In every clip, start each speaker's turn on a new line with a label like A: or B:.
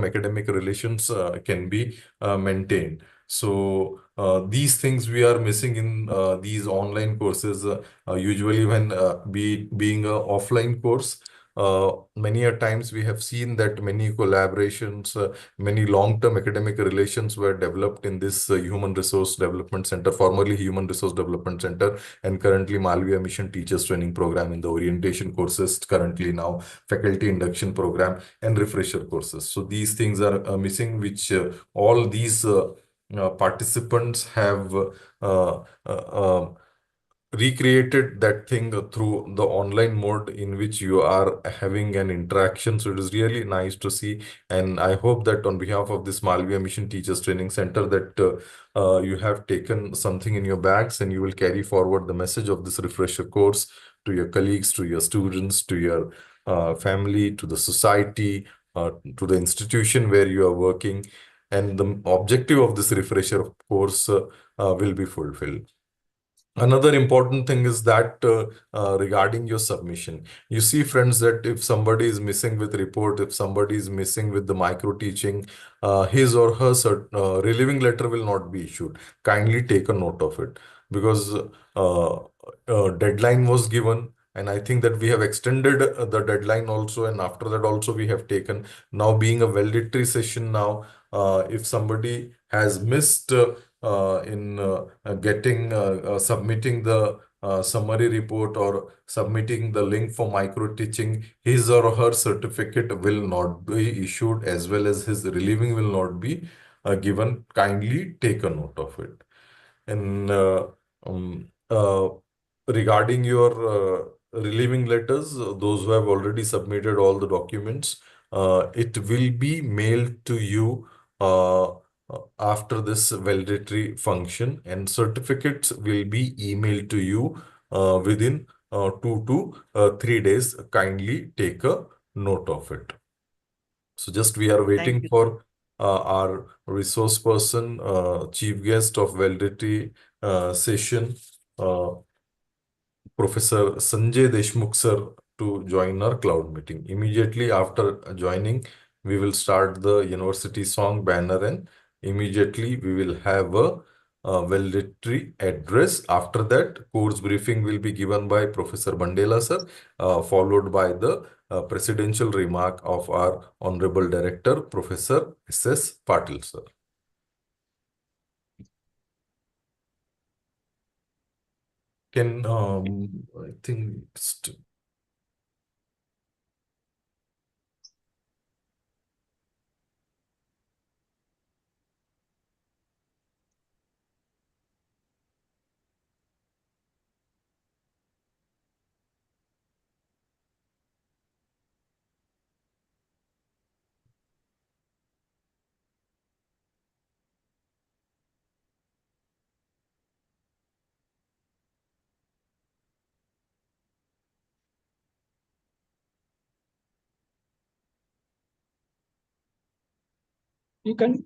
A: academic relations can be maintained. So these things we are missing in these online courses. Usually when being a offline course, many a times we have seen that many collaborations, many long-term academic relations were developed in this Human Resource Development Center, formerly Human Resource Development Center, and currently Malviya Mission Teachers Training Program in the orientation courses, currently now Faculty Induction Program and refresher courses. So these things are missing, which all these participants have recreated that thing through the online mode in which you are having an interaction. So it is really nice to see. And I hope that on behalf of this Malviya Mission Teachers Training Center that you have taken something in your bags and you will carry forward the message of this refresher course to your colleagues, to your students, to your family, to the society, to the institution where you are working. And the objective of this refresher course will be fulfilled. Another important thing is that regarding your submission, you see, friends, that if somebody is missing with report, if somebody is missing with the micro teaching, his or her relieving letter will not be issued. Kindly take a note of it, because deadline was given, and I think that we have extended the deadline also, and after that also we have taken. Now being a valedictory session now, if somebody has missed in submitting the summary report or submitting the link for micro teaching, his or her certificate will not be issued, as well as his relieving will not be given. Kindly take a note of it. And um, uh, regarding your relieving letters, those who have already submitted all the documents, it will be mailed to you after this valedictory function, and certificates will be emailed to you within 2 to 3 days. Kindly take a note of it. So just we are
B: Thank
A: waiting
B: you.
A: for our resource person, chief guest of valedictory session, Professor Sanjay Deshmukh sir, to join our cloud meeting. Immediately after joining, we will start the university song banner, and immediately we will have a valedictory address. After that, course briefing will be given by Professor Bandela sir, followed by the presidential remark of our Honorable Director, Professor S.S. Patil sir. Can I think
C: You can,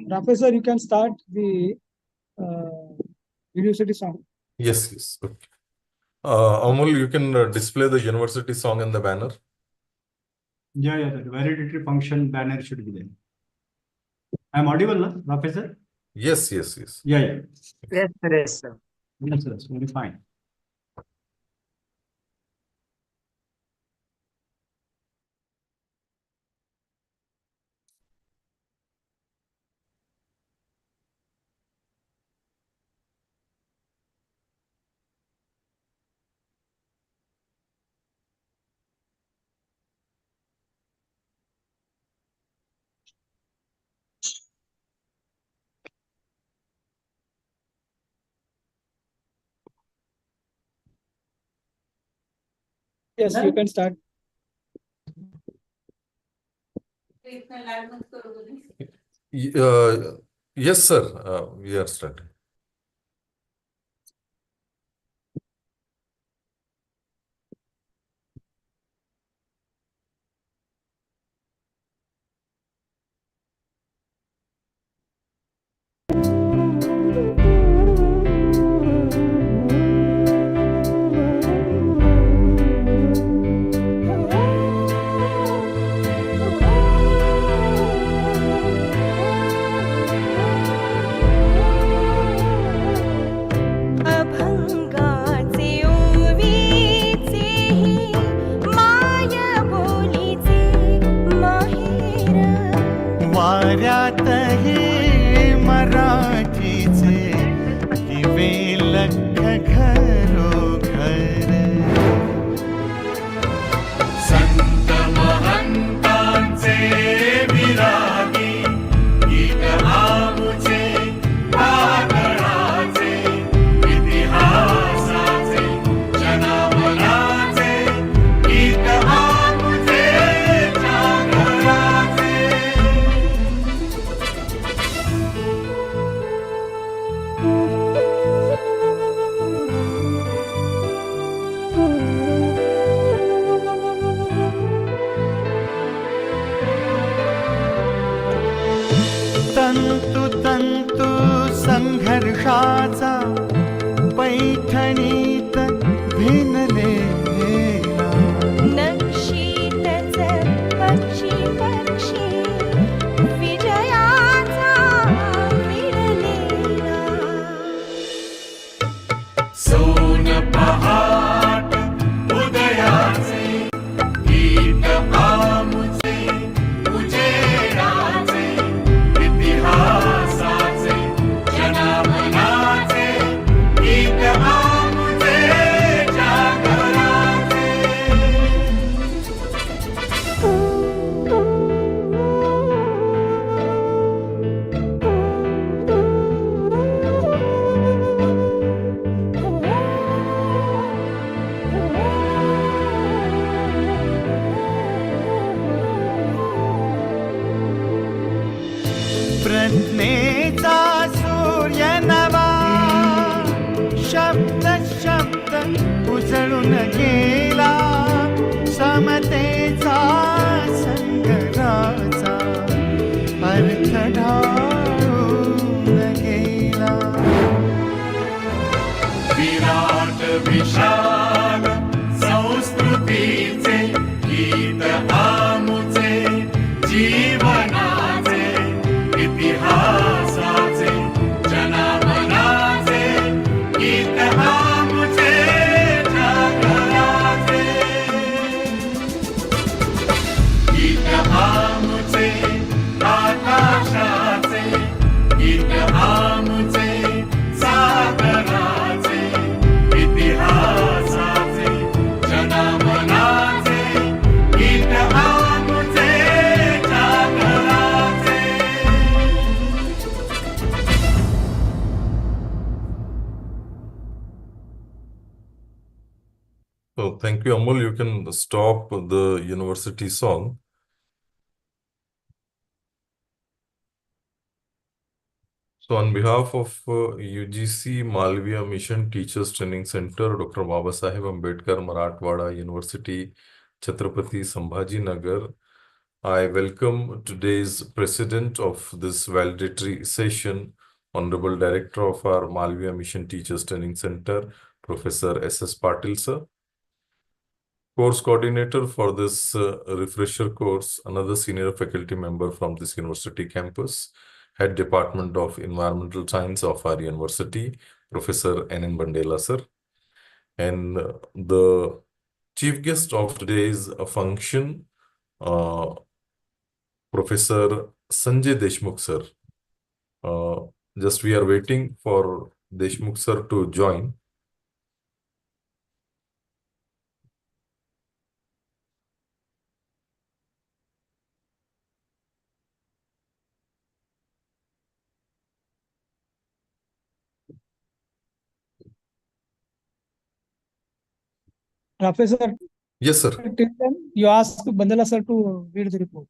C: Professor, you can start the university song.
A: Yes, yes. Okay. Amol, you can display the university song and the banner.
D: Yeah, the valedictory function banner should be there. I'm audible, no, Professor?
A: Yes, yes, yes.
D: Yeah.
B: Yes, sir. Yes, sir.
D: Yes, that's very fine.
C: Yes, you can start.
A: Yes, sir. We are starting.
B: वाऱ्यातही मराठीचे दिवे लख घरोघर.
E: संत महंतांचे विरागी गीत आमुचे वादळाचे इतिहासाचे जनावराचे गीत आमुचे जागराचे.
B: तंतु तंतु संघर्षाचा पैठणीत भिनलेला.
F: नक्षीतच पक्षी पक्षी विजयाचा विडलेला.
E: सोन पहाट उदयाचे गीत आमुचे उजेडाचे इतिहासाचे जनावराचे गीत आमुचे जागराचे.
B: प्रज्ञेचा सूर्य नवा शब्द शब्द उजळून गेला. समतेचा संगराचा अर्थ ढाळून गेला.
E: विराट विशाल संस्कृतीचे गीत आमुचे जीवनाचे इतिहासाचे जनावराचे गीत आमुचे जागराचे. गीत आमुचे आकाशाचे गीत आमुचे सागराचे इतिहासाचे जनावराचे गीत आमुचे जागराचे.
A: So thank you, Amol. You can stop the university song. So on behalf of UGC Malviya Mission Teachers Training Center, Dr. Babasaheb Ambedkar Marathwada University, Chhatrapati Sambhaji Nagar, I welcome today's president of this valedictory session, Honorable Director of our Malviya Mission Teachers Training Center, Professor S.S. Patil sir. Course coordinator for this refresher course, another senior faculty member from this university campus, Head Department of Environmental Science of our university, Professor N.N. Bandela sir. And the chief guest of today's function, Professor Sanjay Deshmukh sir. Just we are waiting for Deshmukh sir to join.
C: Professor,
A: Yes, sir.
C: till then you ask Bandela sir to read the report.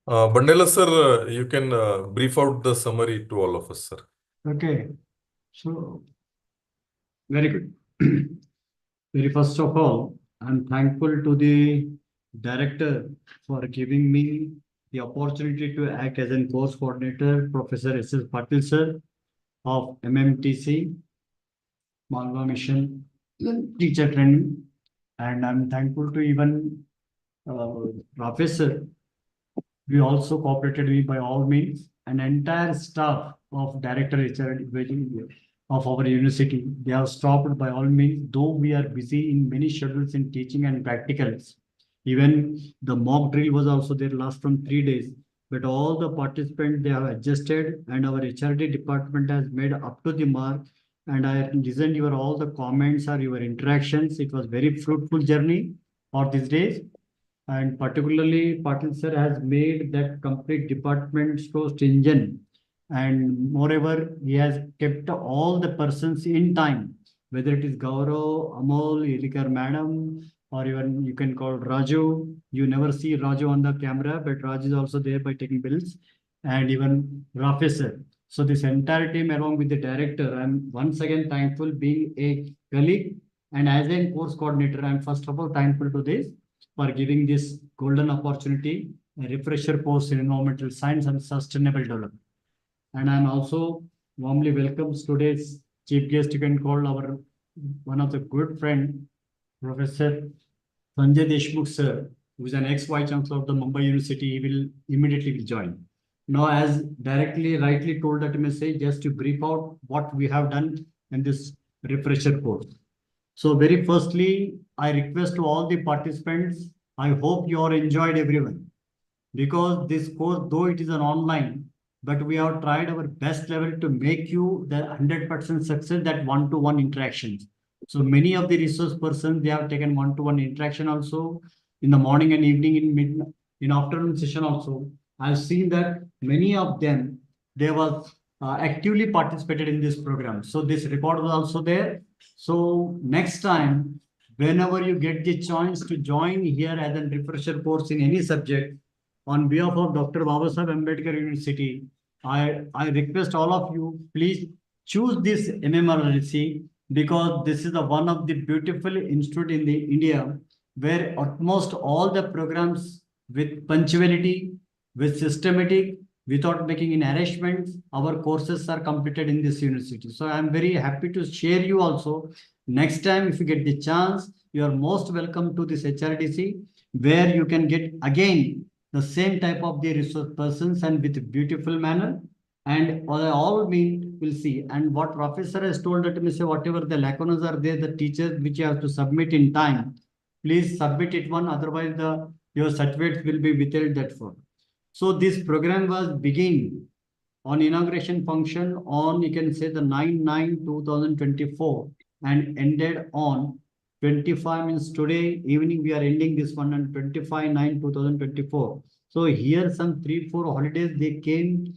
A: Bandela sir, you can brief out the summary to all of us, sir.
D: Okay, so very good. Very first of all, I'm thankful to the director for giving me the opportunity to act as a course coordinator, Professor S.S. Patil sir of MMTC, Malviya Mission Teacher Training. And I'm thankful to even Professor. We also cooperated with by all means, an entire staff of Director HR of our university. They have stopped by all means, though we are busy in many schedules in teaching and practicals. Even the mock drill was also there last from 3 days. but all the participants, they have adjusted and our HRD department has made up to the mark. And I listened your all the comments or your interactions. It was very fruitful journey for these days. And particularly Patil sir has made that complete department so stringent. And moreover, he has kept all the persons in time, whether it is Gaurav, Amol, Ilikar madam, or even you can call Raju. You never see Raju on the camera, but Raju is also there by taking bills, and even Rafi sir. So this entire team along with the director, I'm once again thankful being a colleague and as a course coordinator, I'm first of all thankful to this for giving this golden opportunity, a refresher course in environmental science and sustainable development. And I'm also warmly welcomes today's chief guest. You can call our one of the good friend, Professor Sanjay Deshmukh sir, who is an ex-vice chancellor of the Mumbai University. He will immediately join. Now, as directly, rightly told that message, just to brief out what we have done in this refresher course. So very firstly, I request to all the participants, I hope you are enjoyed everyone. Because this course, though it is an online, but we have tried our best level to make you the 100% success that one-to-one interactions. So many of the resource persons, they have taken one-to-one interaction also in the morning and evening, in afternoon session also. I've seen that many of them, they was actively participated in this program. So this record was also there. So next time, whenever you get the chance to join here as a refresher course in any subject, on behalf of Dr. Babasaheb Ambedkar University, I request all of you, please choose this MMRC because this is the one of the beautiful institute in the India where almost all the programs with punctuality, with systematic, without making in arrangements, our courses are completed in this university. So I am very happy to share you also. Next time, if you get the chance, you are most welcome to this HRDC, where you can get again the same type of the resource persons and with a beautiful manner. And all we will see. And what professor has told that me say whatever the lacunas are there, the teachers which you have to submit in time, please submit it one. Otherwise, your certificates will be withheld that for. So this program was begin on inauguration function on, you can say the 9/9/2024 and ended on 25 means today evening we are ending this one on 25/9/2024. So here some 3-4 holidays they came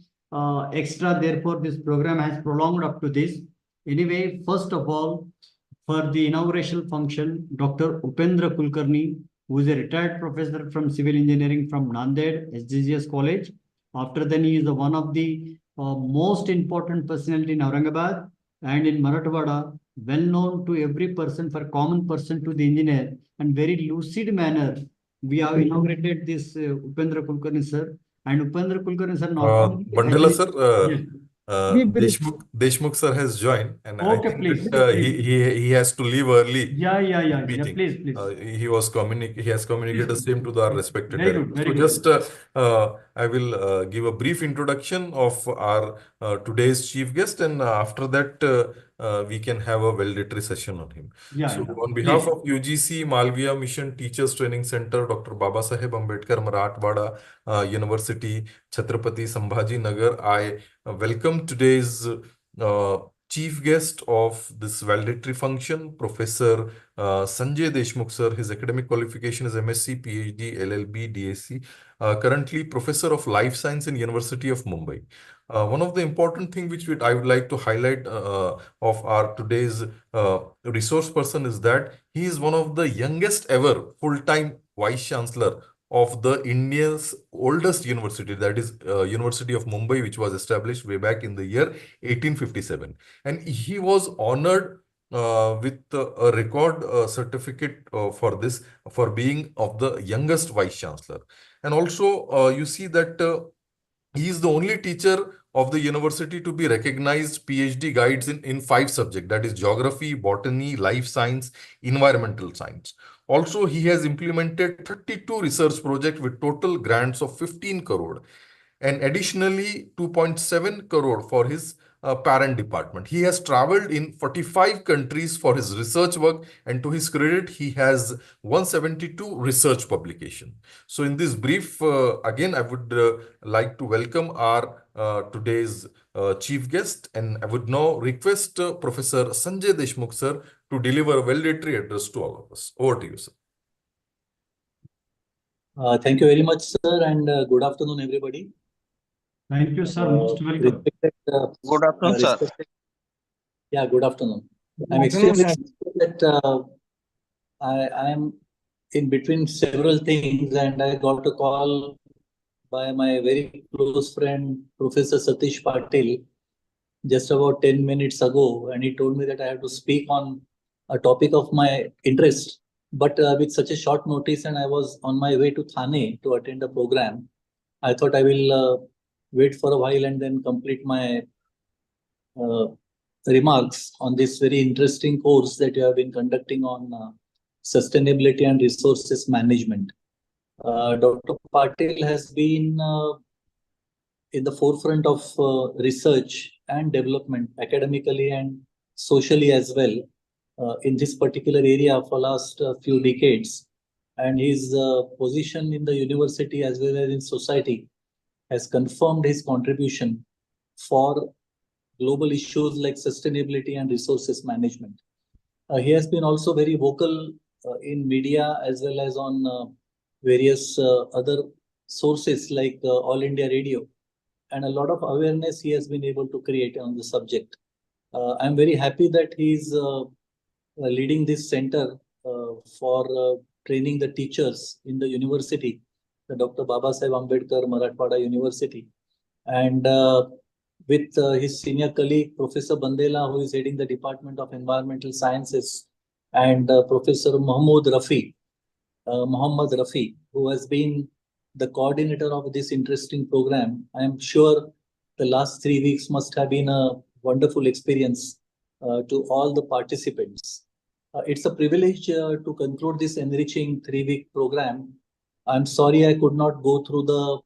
D: extra, therefore this program has prolonged up to this. Anyway, first of all, for the inauguration function, Dr. Upendra Kulkarni, who is a retired professor from civil engineering from Nanded, SGGS College. After then, he is one of the most important personality in Aurangabad and in Marathwada, well known to every person, for common person to the engineer, and very lucid manner. We have inaugurated this Upendra Kulkarni sir. And Upendra Kulkarni sir not only
A: Mandala sir,
D: yes.
A: Deshmukh sir has joined, and I
D: Okay,
A: think
D: please,
A: that
D: please.
A: he has to leave early.
D: Yeah,
A: Meeting.
D: please.
A: He has communicated the same to our respected
D: Very
A: director.
D: good, very
A: So
D: good.
A: just I will give a brief introduction of our today's chief guest, and after that we can have a valedictory session on him.
D: Yeah,
A: So
D: yeah.
A: on behalf
D: Please.
A: of UGC Malviya Mission Teachers Training Center, Dr. Babasaheb Ambedkar Marathwada University, Chhatrapati Sambhaji Nagar, I welcome today's chief guest of this valedictory function, Professor Sanjay Deshmukh sir. His academic qualification is MSc, PhD, LLB, DSc. Currently Professor of Life Science in University of Mumbai. One of the important thing which I would like to highlight of our today's resource person is that he is one of the youngest ever full-time Vice Chancellor of the India's oldest university, that is University of Mumbai, which was established way back in the year 1857. And he was honored with a record certificate for this, for being of the youngest Vice Chancellor. And also you see that he is the only teacher of the university to be recognized PhD guides in 5 subjects, that is geography, botany, life science, environmental science. Also, he has implemented 32 research projects with total grants of 15 crore. And additionally, 2.7 crore for his parent department. He has traveled in 45 countries for his research work, and to his credit, he has 172 research publications. So in this brief, again, I would like to welcome our today's chief guest, and I would now request Professor Sanjay Deshmukh, sir, to deliver a valedictory address to all of us. Over to you, sir.
G: Thank you very much, sir, and good afternoon, everybody.
D: Thank you, sir. Most welcome.
G: Good afternoon, sir. Yeah, good afternoon. I'm extremely excited that I am in between several things, and I got a call by my very close friend, Professor Satish Patil, just about 10 minutes ago, and he told me that I have to speak on a topic of my interest. But with such a short notice, and I was on my way to Thane to attend a program, I thought I will wait for a while and then complete my remarks on this very interesting course that you have been conducting on sustainability and resources management. Dr. Patil has been in the forefront of research and development academically and socially as well in this particular area for last few decades. And his position in the university as well as in society has confirmed his contribution for global issues like sustainability and resources management. He has been also very vocal in media as well as on various other sources like All India Radio, and a lot of awareness he has been able to create on the subject. I'm very happy that he's leading this center for training the teachers in the university, the Dr. Babasaheb Ambedkar Marathwada University. And with his senior colleague, Professor Bandela, who is heading the Department of Environmental Sciences, and Professor Muhammad Rafi, who has been the coordinator of this interesting program. I am sure the last 3 weeks must have been a wonderful experience to all the participants. It's a privilege to conclude this enriching 3-week program. I'm sorry I could not go through the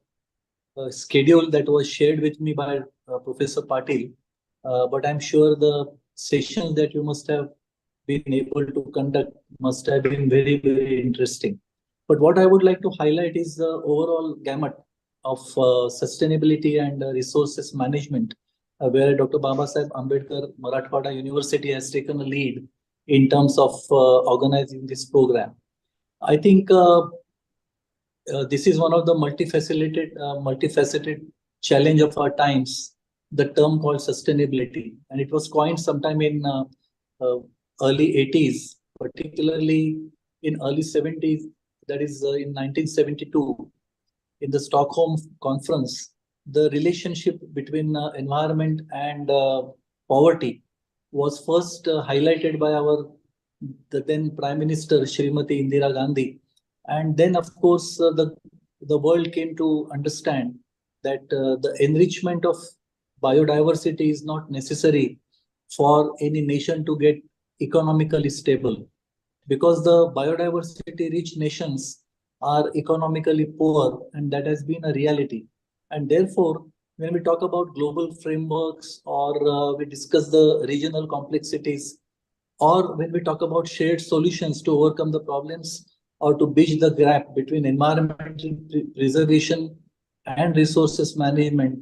G: schedule that was shared with me by Professor Patil, but I'm sure the sessions that you must have been able to conduct must have been very, very interesting. But what I would like to highlight is the overall gamut of sustainability and resources management, where Dr. Babasaheb Ambedkar Marathwada University has taken a lead in terms of organizing this program. I think this is one of the multifaceted challenge of our times, the term called sustainability. And it was coined sometime in early 80s, particularly in early 70s, that is in 1972, in the Stockholm conference. The relationship between environment and poverty was first highlighted by the then Prime Minister, Shrimati Indira Gandhi. And then, of course, the world came to understand that the enrichment of biodiversity is not necessary for any nation to get economically stable, because the biodiversity-rich nations are economically poor, and that has been a reality. And therefore, when we talk about global frameworks, or we discuss the regional complexities, or when we talk about shared solutions to overcome the problems or to bridge the gap between environmental preservation and resources management,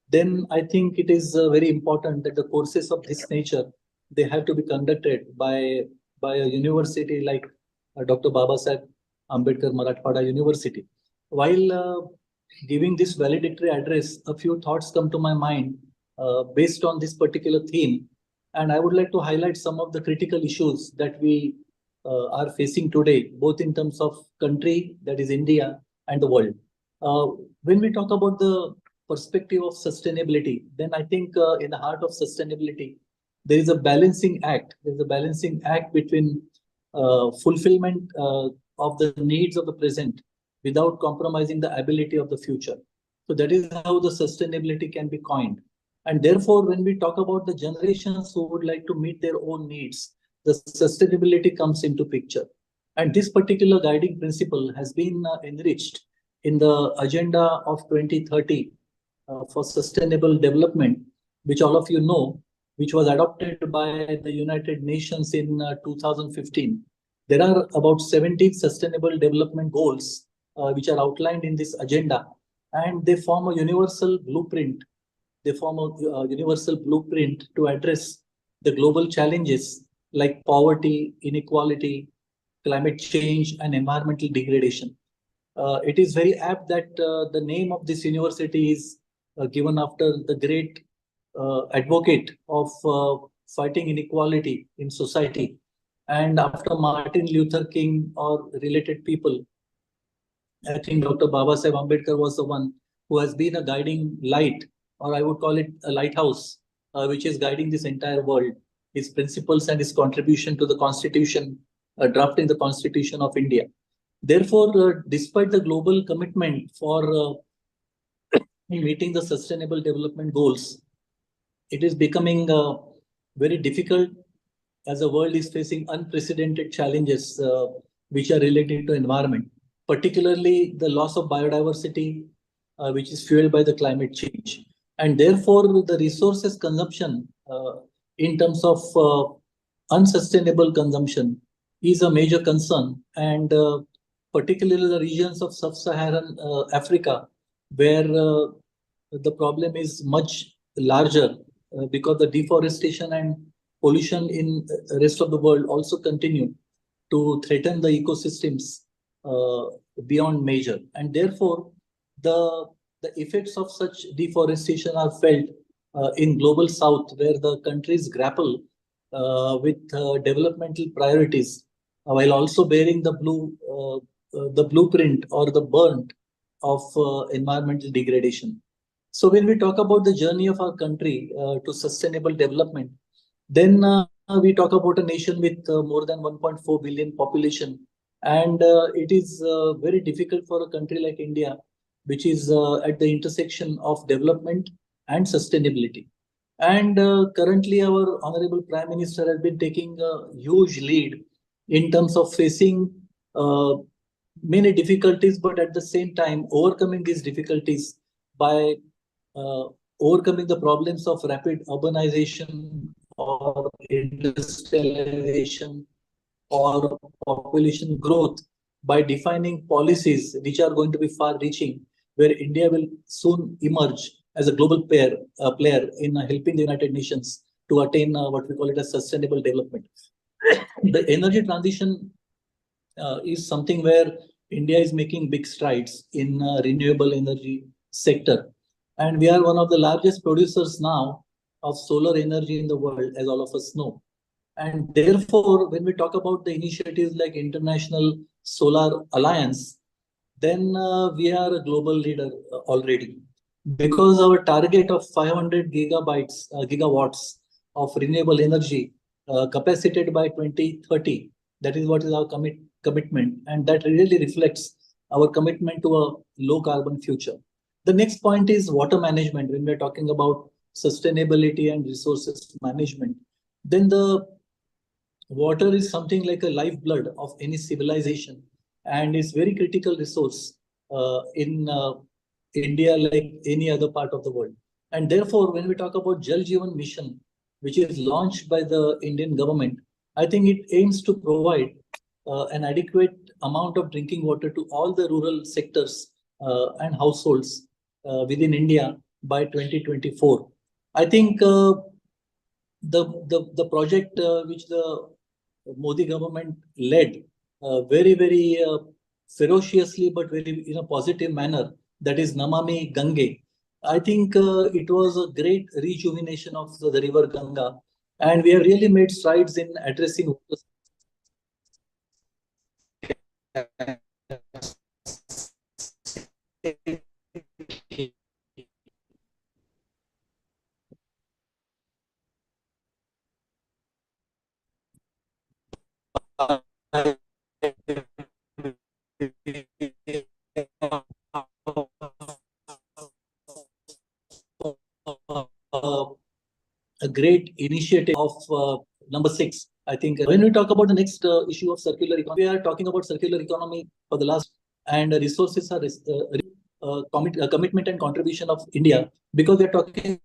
G: then I think it is very important that the courses of this nature, they have to be conducted by a university like Dr. Babasaheb Ambedkar Marathwada University. While giving this valedictory address, a few thoughts come to my mind based on this particular theme. And I would like to highlight some of the critical issues that we are facing today, both in terms of country, that is India, and the world. When we talk about the perspective of sustainability, then I think in the heart of sustainability, there is a balancing act. There is a balancing act between fulfillment of the needs of the present without compromising the ability of the future. So that is how the sustainability can be coined. And therefore, when we talk about the generations who would like to meet their own needs, the sustainability comes into picture. And this particular guiding principle has been enriched in the agenda of 2030 for sustainable development which all of you know, which was adopted by the United Nations in 2015. There are about 17 sustainable development goals which are outlined in this agenda, and they form a universal blueprint. They form a universal blueprint to address the global challenges like poverty, inequality, climate change, and environmental degradation. It is very apt that the name of this university is given after the great advocate of fighting inequality in society. And after Martin Luther King or related people, I think Dr. Babasaheb Ambedkar was the one who has been a guiding light, or I would call it a lighthouse, which is guiding this entire world. His principles and his contribution to the Constitution, drafting the Constitution of India. Therefore, despite the global commitment for meeting the Sustainable Development Goals, it is becoming very difficult as the world is facing unprecedented challenges which are related to environment, particularly the loss of biodiversity, which is fueled by the climate change. And therefore, the resources consumption in terms of unsustainable consumption is a major concern. And particularly the regions of sub-Saharan Africa, where the problem is much larger because the deforestation and pollution in the rest of the world also continue to threaten the ecosystems beyond measure. And therefore, the effects of such deforestation are felt in global south, where the countries grapple with developmental priorities while also bearing the blueprint or the burnt of environmental degradation. So when we talk about the journey of our country to sustainable development, then we talk about a nation with more than 1.4 billion population. And it is very difficult for a country like India, which is at the intersection of development and sustainability. And currently our Honorable Prime Minister has been taking a huge lead in terms of facing many difficulties, but at the same time overcoming these difficulties by overcoming the problems of rapid urbanization or industrialization or population growth by defining policies which are going to be far-reaching, where India will soon emerge as a global player in helping the United Nations to attain what we call it as sustainable development. The energy transition is something where India is making big strides in renewable energy sector. And we are one of the largest producers now of solar energy in the world, as all of us know. And therefore, when we talk about the initiatives like International Solar Alliance, then we are a global leader already. Because our target of 500 gigawatts of renewable energy capacitated by 2030, that is what is our commitment. And that really reflects our commitment to a low carbon future. The next point is water management. When we're talking about sustainability and resources management, then the water is something like a lifeblood of any civilization, and is very critical resource in India like any other part of the world. And therefore, when we talk about Jal Jeevan Mission, which is launched by the Indian government, I think it aims to provide an adequate amount of drinking water to all the rural sectors and households within India by 2024. I think the project which the Modi government led very ferociously, but very in a positive manner, that is Namami Gange. I think it was a great rejuvenation of the river Ganga, and we have really made strides in addressing a great initiative of number 6. I think when we talk about the next issue of circular economy, we are talking about circular economy for the last, and resources are commitment and contribution of India, because we are talking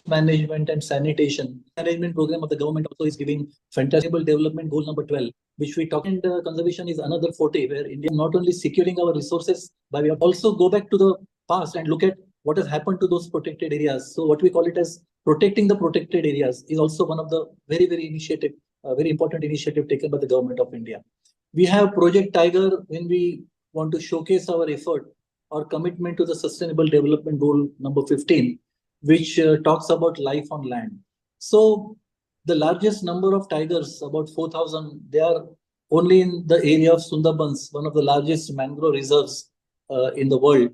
G: management and sanitation management program of the government also is giving fantastic development goal number 12, which we talk, and conservation is another forte where India not only securing our resources, but we have also go back to the past and look at what has happened to those protected areas. So what we call it as protecting the protected areas is also one of the very important initiative taken by the government of India. We have Project Tiger when we want to showcase our effort or commitment to the sustainable development goal number 15, which talks about life on land. So the largest number of tigers, about 4,000, they are only in the area of Sundarbans, one of the largest mangrove reserves in the world.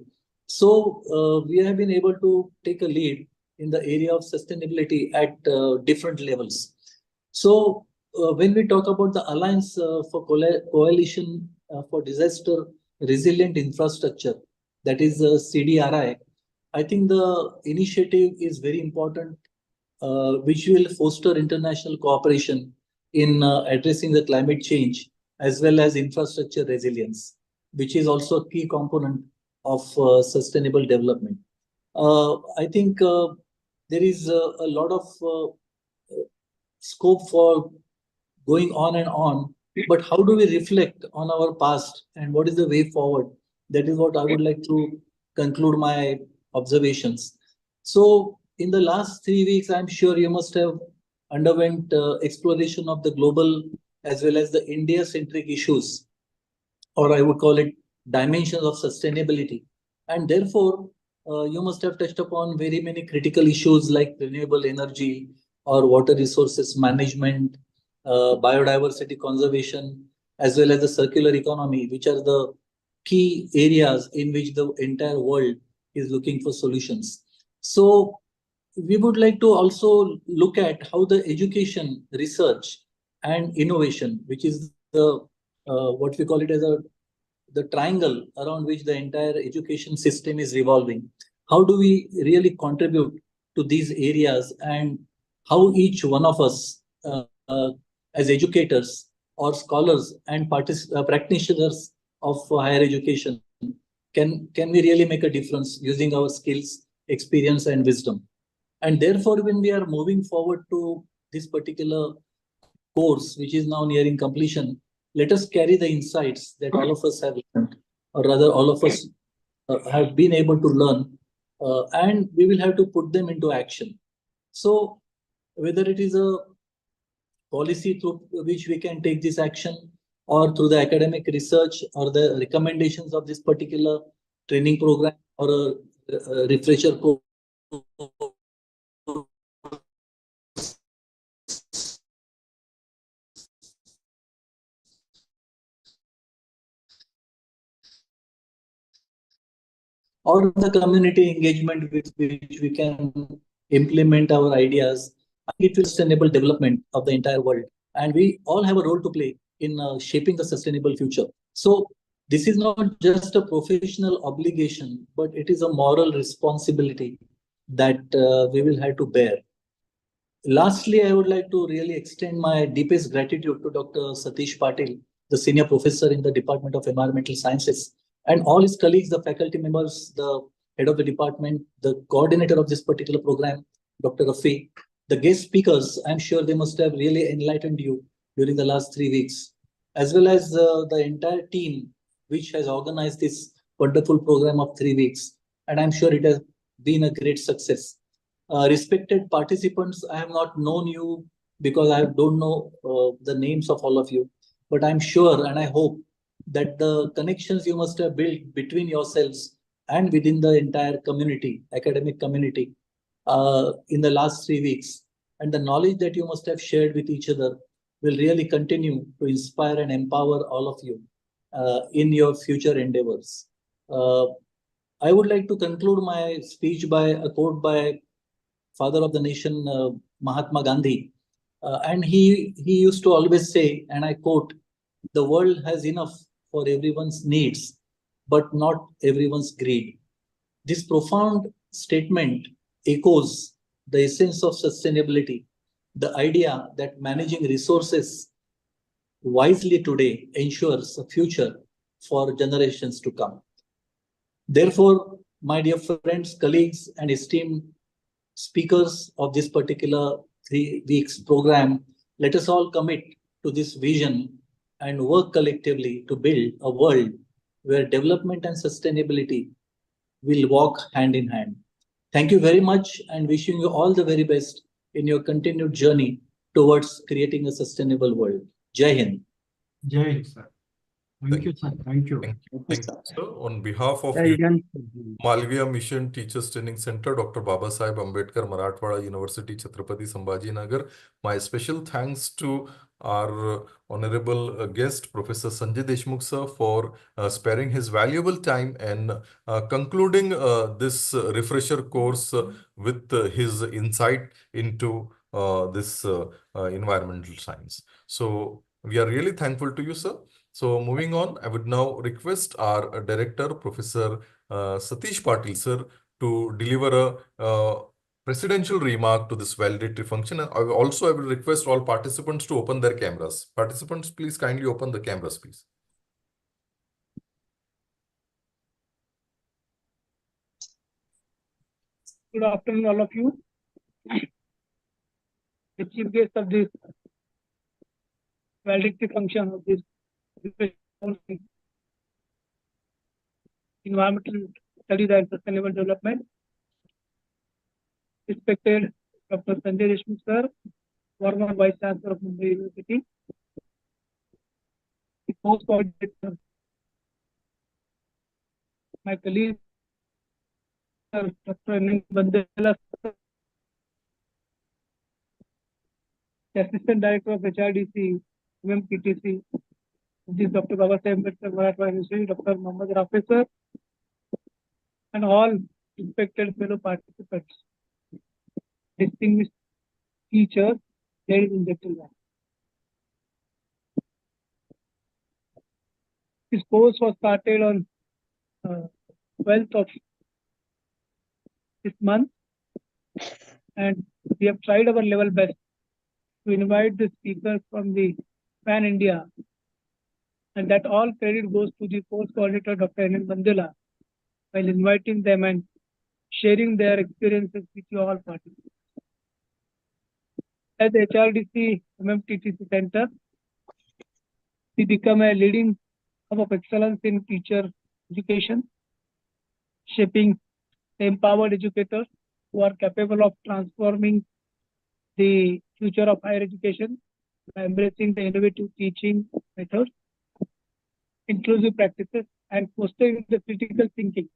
G: So we have been able to take a lead in the area of sustainability at different levels. So when we talk about the Alliance for Coalition for Disaster Resilient Infrastructure, that is CDRI, I think the initiative is very important, which will foster international cooperation in addressing the climate change as well as infrastructure resilience, which is also a key component of sustainable development. I think there is a lot of scope for going on and on, but how do we reflect on our past and what is the way forward? That is what I would like to conclude my observations. So in the last 3 weeks, I'm sure you must have underwent exploration of the global as well as the India-centric issues, or I would call it dimensions of sustainability. And therefore, you must have touched upon very many critical issues like renewable energy or water resources management, biodiversity conservation, as well as the circular economy, which are the key areas in which the entire world is looking for solutions. So we would like to also look at how the education, research, and innovation, which is the what we call it as the triangle around which the entire education system is revolving. How do we really contribute to these areas, and how each one of us as educators or scholars and practitioners of higher education can we really make a difference using our skills, experience, and wisdom. And therefore, when we are moving forward to this particular course, which is now nearing completion, let us carry the insights that all of us have learned, or rather all of us have been able to learn, and we will have to put them into action. So whether it is a policy through which we can take this action, or through the academic research or the recommendations of this particular training program or a refresher course, or the community engagement with which we can implement our ideas, I think it will sustainable development of the entire world. And we all have a role to play in shaping the sustainable future. So this is not just a professional obligation, but it is a moral responsibility that we will have to bear. Lastly, I would like to really extend my deepest gratitude to Dr. Satish Patil, the senior professor in the Department of Environmental Sciences, and all his colleagues, the faculty members, the head of the department, the coordinator of this particular program, Dr. Rafi, the guest speakers. I'm sure they must have really enlightened you during the last 3 weeks, as well as the entire team which has organized this wonderful program of 3 weeks. And I'm sure it has been a great success. Respected participants, I have not known you because I don't know the names of all of you, but I'm sure and I hope that the connections you must have built between yourselves and within the entire community, academic community, in the last 3 weeks, and the knowledge that you must have shared with each other will really continue to inspire and empower all of you in your future endeavors. I would like to conclude my speech by a quote by Father of the Nation, Mahatma Gandhi, And he used to always say, and I quote, "The world has enough for everyone's needs, but not everyone's greed." This profound statement echoes the essence of sustainability, the idea that managing resources wisely today ensures a future for generations to come. Therefore, my dear friends, colleagues, and esteemed speakers of this particular 3 weeks program, let us all commit to this vision and work collectively to build a world where development and sustainability will walk hand in hand. Thank you very much, and wishing you all the very best in your continued journey towards creating a sustainable world. Jai Hind.
D: Jai Hind, sir. Thank you, sir. Thank you.
A: Thank you, sir. On behalf of
C: Yeah, you can.
A: Malviya Mission Teachers Training Center, Dr. Baba Saheb Ambedkar, Marathwada University, Chhatrapati Sambhajinagar, my special thanks to our honorable guest, Professor Sanjay Deshmukh sir, for sparing his valuable time and concluding this refresher course with his insight into this environmental science. So we are really thankful to you, sir. So moving on, I would now request our director, Professor Satish Patil sir, to deliver a presidential remark to this validatory function. And I will request all participants to open their cameras. Participants, please kindly open the cameras, please.
C: Good afternoon, all of you. The chief guest of this valedictory function of this environmental studies and sustainable development, respected Dr. Sanjay Deshmukh sir, former Vice Chancellor of Mumbai University, the co-coordinator, my colleague, Dr. Bandela, the Assistant Director of HRDC, MMTTC, which is Dr. Baba Saheb Ambedkar Marathwada University, Dr. Muhammad Rafi sir, and all respected fellow participants, distinguished teachers, ladies and gentlemen. This course was started on 12th of this month, and we have tried our level best to invite the speakers from the Pan India, and that all credit goes to the course coordinator, Dr. N. Bandela, while inviting them and sharing their experiences with you all participants. As the HRDC MMTTC Center, we become a leading hub of excellence in teacher education, shaping the empowered educators who are capable of transforming the future of higher education by embracing the innovative teaching methods, inclusive practices, and fostering the critical thinking.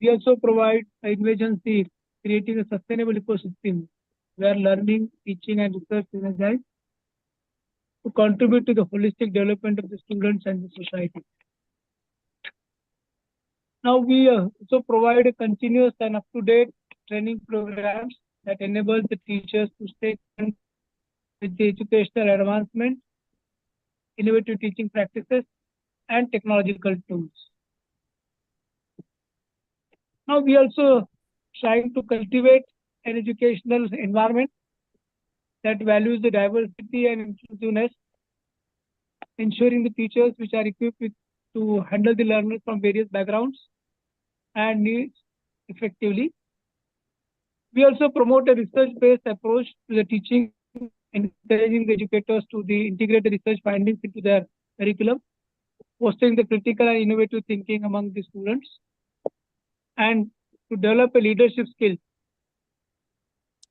C: We also provide invagency, creating a sustainable ecosystem where learning, teaching, and research synergize to contribute to the holistic development of the students and the society. Now, we also provide a continuous and up-to-date training programs that enable the teachers to stay current with the educational advancement, innovative teaching practices, and technological tools. Now, we also trying to cultivate an educational environment that values the diversity and inclusiveness, ensuring the teachers which are equipped with to handle the learners from various backgrounds and needs effectively. We also promote a research-based approach to the teaching, encouraging the educators to integrate the research findings into their curriculum, fostering the critical and innovative thinking among the students, and to develop a leadership skill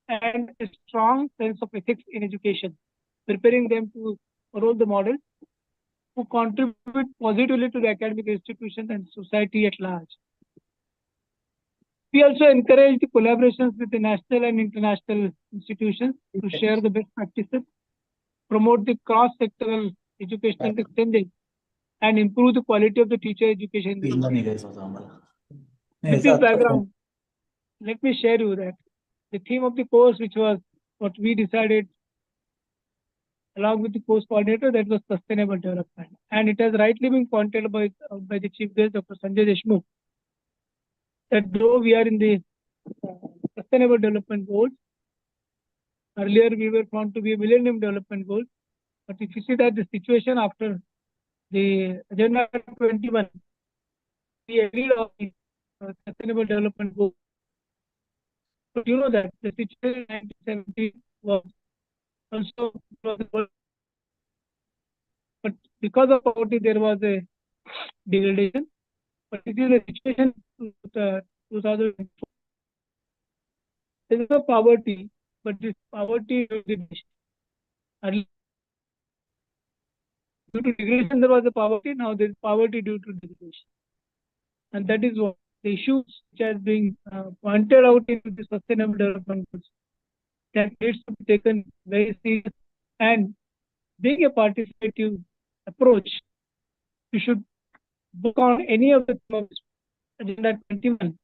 C: and a strong sense of ethics in education, preparing them to role the model who contribute positively to the academic institution and society at large. We also encourage the collaborations with the national and international institutions to share the best practices, promote the cross-sectoral educational exchanges, and improve the quality of the teacher education. With this background, let me share you that the theme of the course, which was what we decided along with the course coordinator, that was sustainable development. And it has rightly been pointed by the chief guest, Dr. Sanjay Deshmukh, that though we are in the sustainable development goals, earlier we were found to be a millennium development goal. But if you see that the situation after the Agenda 21, we agreed on the sustainable development goals. But you know that the situation in 1970 was also but because of poverty there was a degradation. But it is a situation in 2004. There is no poverty, but this poverty will be earlier. Due to degradation, there was a poverty. Now there is poverty due to degradation, and that is what the issues which has been pointed out in the sustainable development goals that needs to be taken very serious. And being a participative approach, you should book on any of the Agenda 21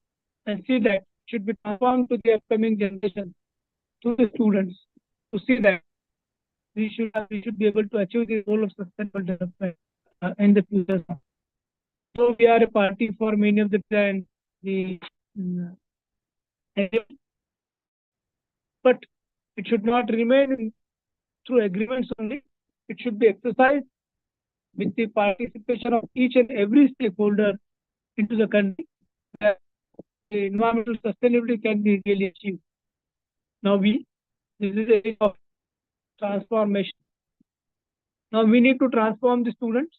C: and see that should be transformed to the upcoming generation, to the students, to see that we should be able to achieve the goal of sustainable development in the future. So we are a party for many of the but it should not remain through agreements only. It should be exercised with the participation of each and every stakeholder into the country, where the environmental sustainability can be really achieved. Now this is a age of transformation. Now we need to transform the students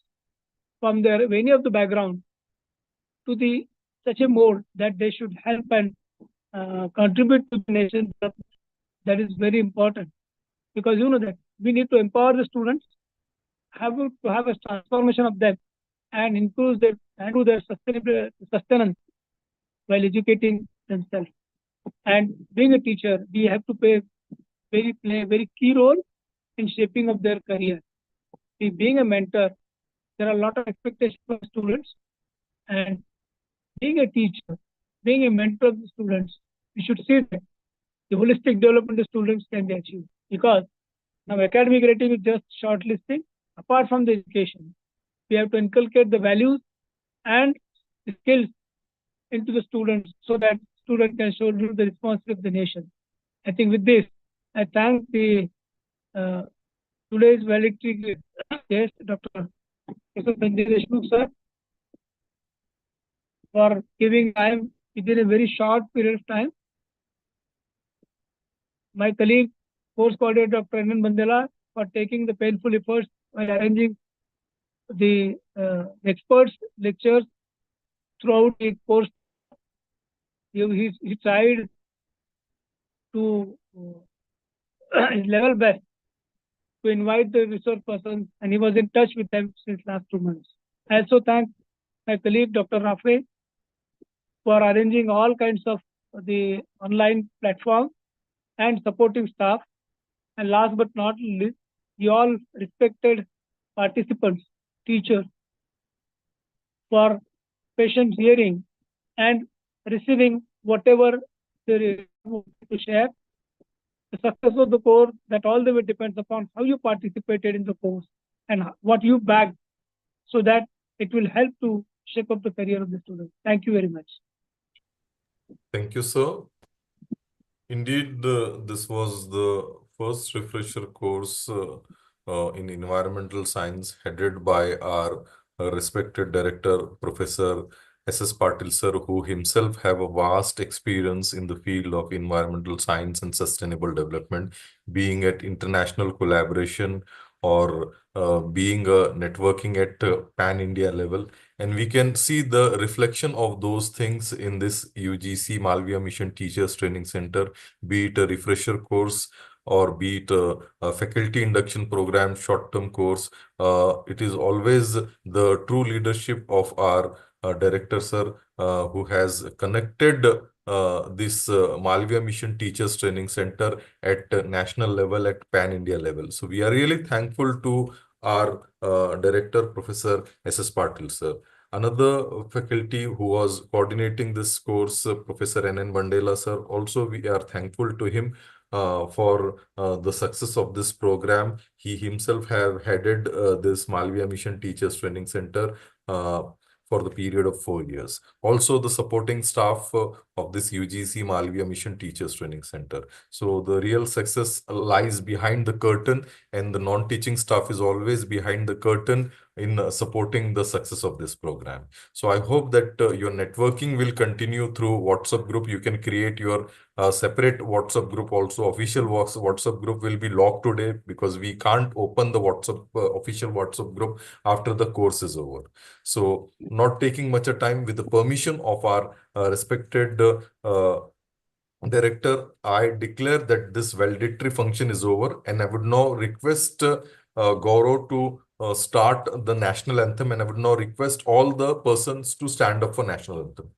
C: from any of the background to the such a mode that they should help and contribute to the nation. That is very important, because you know that we need to empower the students, have a transformation of them, and improve their sustenance while educating themselves. And being a teacher, we have to play a very key role in shaping of their career. Being a mentor, there are a lot of expectations from students, and being a teacher, being a mentor of the students, we should see that the holistic development of students can be achieved. Because now academic rating is just shortlisting. Apart from the education, we have to inculcate the values and the skills into the students so that students can shoulder the responsibility of the nation. I think with this, I thank the today's valedictory guest, Dr. Sanjay Deshmukh sir, for giving time within a very short period of time. My colleague, course coordinator Dr. N. Bandela, for taking the painful efforts while arranging the experts lectures throughout the course. He tried to his level best to invite the resource persons, and he was in touch with them since last 2 months. I also thank my colleague Dr. Rafe for arranging all kinds of the online platform and supporting staff. And last but not least, you all respected participants, teachers, for patient hearing and receiving whatever they want to share. The success of the course, that all the way depends upon how you participated in the course and what you bagged, so that it will help to shape up the career of the student. Thank you very much.
A: Thank you, sir. Indeed, this was the first refresher course in environmental science headed by our respected director, Professor S.S. Patil sir, who himself have a vast experience in the field of environmental science and sustainable development, being at international collaboration or being networking at pan-India level. And we can see the reflection of those things in this UGC Malviya Mission Teachers Training Center, be it a refresher course or be it a faculty induction program, short-term course. It is always the true leadership of our director, sir, who has connected this Malviya Mission Teachers Training Center at national level, at pan-India level. So we are really thankful to our director, Professor S.S. Patil, sir. Another faculty who was coordinating this course, Professor N. Bandela, sir, also we are thankful to him for the success of this program. He himself have headed this Malviya Mission Teachers Training Center for the period of 4 years. Also, the supporting staff of this UGC Malviya Mission Teachers Training Center. So the real success lies behind the curtain, and the non-teaching staff is always behind the curtain in supporting the success of this program. So I hope that your networking will continue through WhatsApp group. You can create your separate WhatsApp group also. Official WhatsApp group will be locked today because we can't open the WhatsApp official WhatsApp group after the course is over. So not taking much of time, with the permission of our respected director, I declare that this valedictory function is over, and I would now request Gaurav to start the national anthem, and I would now request all the persons to stand up for national anthem.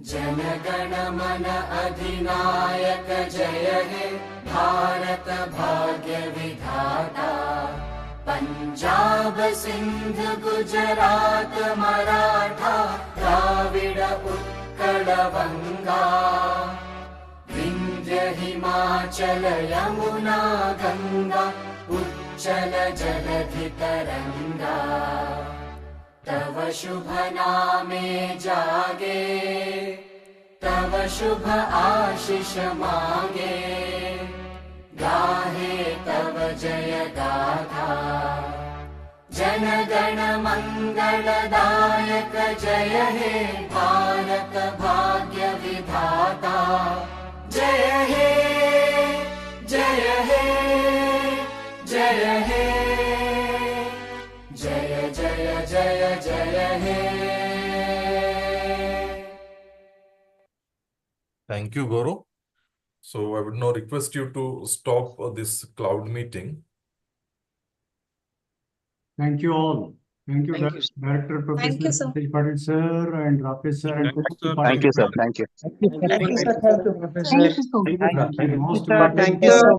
E: Jana Gana मन अधिनायक जय हे भारत भाग्य विधाता पंजाब सिंध गुजरात मराठा द्राविड उत्कल बंगा विंध्य हिमाचल यमुना गंगा उच्चल जलधि तरंगा तव शुभ नामे जागे तव शुभ आशीष मांगे गाहे तव जय गाथा जन गण मंगलदायक जय हे भारत भाग्य विधाता जय हे जय हे जय हे जय जय जय जय हे.
A: Thank you, Gaurav. So I would now request you to stop this cloud meeting.
D: Thank you all. Thank you,
H: Thank you, sir.
D: Director Professor
F: Thank you, sir.
D: Sanjay Patil sir and Rakesh sir and
H: Thank you, sir. Thank you.
C: Thank you, sir.
F: Thank you, sir.
D: Most
C: Thank you, sir.